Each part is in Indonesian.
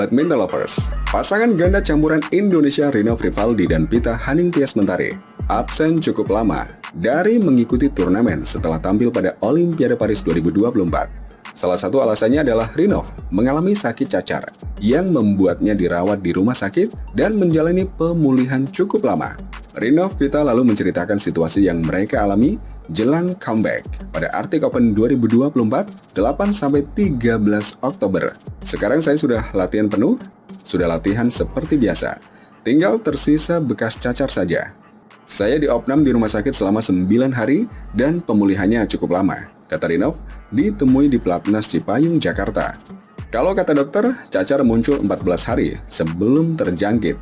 Badminton Lovers. Pasangan ganda campuran Indonesia Rinov Rivaldi dan Pita Haningtyas Mentari absen cukup lama dari mengikuti turnamen setelah tampil pada Olimpiade Paris 2024. Salah satu alasannya adalah Rinov mengalami sakit cacar yang membuatnya dirawat di rumah sakit dan menjalani pemulihan cukup lama. Rinov Pita lalu menceritakan situasi yang mereka alami jelang comeback pada Arctic Open 2024 8-13 Oktober. Sekarang saya sudah latihan penuh, sudah latihan seperti biasa. Tinggal tersisa bekas cacar saja. Saya diopnam di rumah sakit selama 9 hari dan pemulihannya cukup lama, kata Rinov, ditemui di Platnas Cipayung, Jakarta. Kalau kata dokter, cacar muncul 14 hari sebelum terjangkit.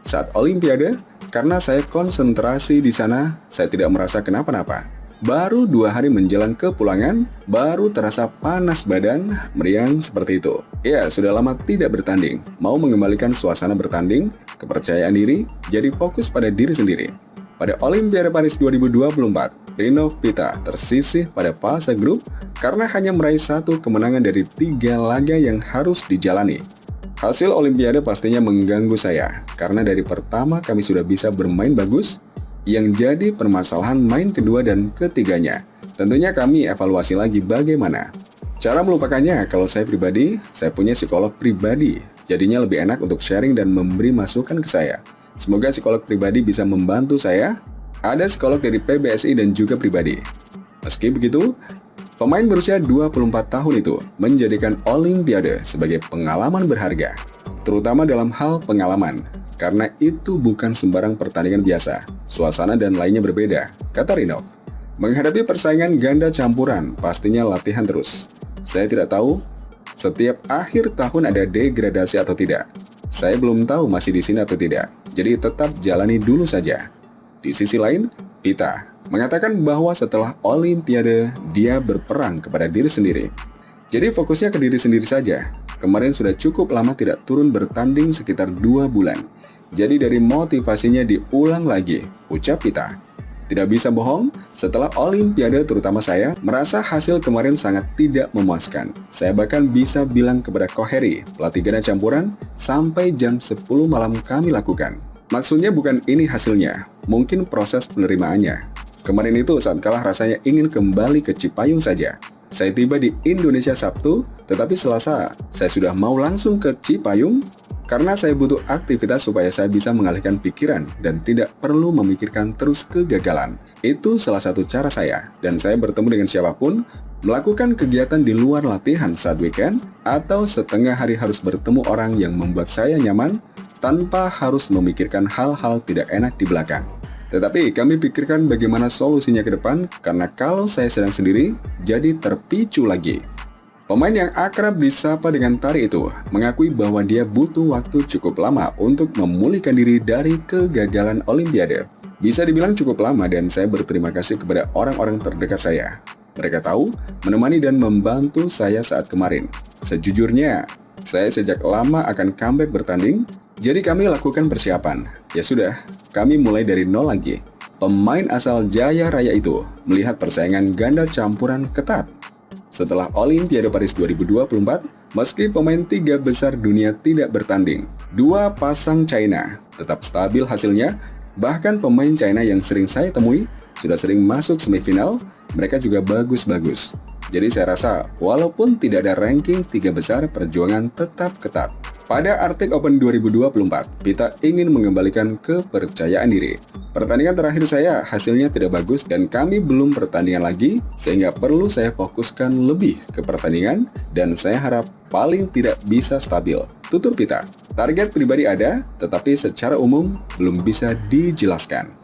Saat Olimpiade, karena saya konsentrasi di sana, saya tidak merasa kenapa-napa. Baru 2 hari menjelang kepulangan, baru terasa panas badan, meriang seperti itu. Ya, sudah lama tidak bertanding, mau mengembalikan suasana bertanding, kepercayaan diri, jadi fokus pada diri sendiri. Pada Olimpiade Paris 2024, Rinov Pita tersisih pada fase grup karena hanya meraih 1 kemenangan dari 3 laga yang harus dijalani. Hasil Olimpiade pastinya mengganggu saya, karena dari pertama kami sudah bisa bermain bagus, yang jadi permasalahan main kedua dan ketiganya. Tentunya kami evaluasi lagi bagaimana. Cara melupakannya, kalau saya pribadi, saya punya psikolog pribadi, jadinya lebih enak untuk sharing dan memberi masukan ke saya. Semoga psikolog pribadi bisa membantu saya. Ada psikolog dari PBSI dan juga pribadi. Meski begitu, pemain berusia 24 tahun itu menjadikan Olimpiade sebagai pengalaman berharga, terutama dalam hal pengalaman, karena itu bukan sembarang pertandingan biasa. Suasana dan lainnya berbeda, kata Rinov. Menghadapi persaingan ganda campuran, pastinya latihan terus. Saya tidak tahu setiap akhir tahun ada degradasi atau tidak. Saya belum tahu masih di sini atau tidak, jadi tetap jalani dulu saja. Di sisi lain, Pita mengatakan bahwa setelah Olimpiade, dia berperang kepada diri sendiri. Jadi fokusnya ke diri sendiri saja. Kemarin sudah cukup lama tidak turun bertanding sekitar 2 bulan. Jadi dari motivasinya diulang lagi, ucap Pita. Tidak bisa bohong, setelah Olimpiade terutama saya merasa hasil kemarin sangat tidak memuaskan. Saya bahkan bisa bilang kepada Koheri, pelatih ganda campuran, sampai jam 10 malam kami lakukan. Maksudnya bukan ini hasilnya, mungkin proses penerimaannya. Kemarin itu saat kalah rasanya ingin kembali ke Cipayung saja. Saya tiba di Indonesia Sabtu, tetapi Selasa saya sudah mau langsung ke Cipayung karena saya butuh aktivitas supaya saya bisa mengalihkan pikiran dan tidak perlu memikirkan terus kegagalan. Itu salah satu cara saya, dan saya bertemu dengan siapapun, melakukan kegiatan di luar latihan saat weekend, atau setengah hari harus bertemu orang yang membuat saya nyaman, tanpa harus memikirkan hal-hal tidak enak di belakang. Tetapi kami pikirkan bagaimana solusinya ke depan, karena kalau saya sedang sendiri, jadi terpicu lagi. Pemain yang akrab disapa dengan Tari itu mengakui bahwa dia butuh waktu cukup lama untuk memulihkan diri dari kegagalan Olimpiade. Bisa dibilang cukup lama dan saya berterima kasih kepada orang-orang terdekat saya. Mereka tahu, menemani dan membantu saya saat kemarin. Sejujurnya, saya sejak lama akan comeback bertanding, jadi kami lakukan persiapan. Ya sudah, kami mulai dari nol lagi. Pemain asal Jaya Raya itu melihat persaingan ganda campuran ketat. Setelah Olimpiade Paris 2024, meski pemain 3 besar dunia tidak bertanding, 2 pasang China tetap stabil hasilnya. Bahkan pemain China yang sering saya temui sudah sering masuk semifinal, mereka juga bagus-bagus. Jadi saya rasa walaupun tidak ada ranking 3 besar, perjuangan tetap ketat. Pada Arctic Open 2024, Pita ingin mengembalikan kepercayaan diri. Pertandingan terakhir saya hasilnya tidak bagus dan kami belum pertandingan lagi, sehingga perlu saya fokuskan lebih ke pertandingan dan saya harap paling tidak bisa stabil, tutur Pita. Target pribadi ada, tetapi secara umum belum bisa dijelaskan.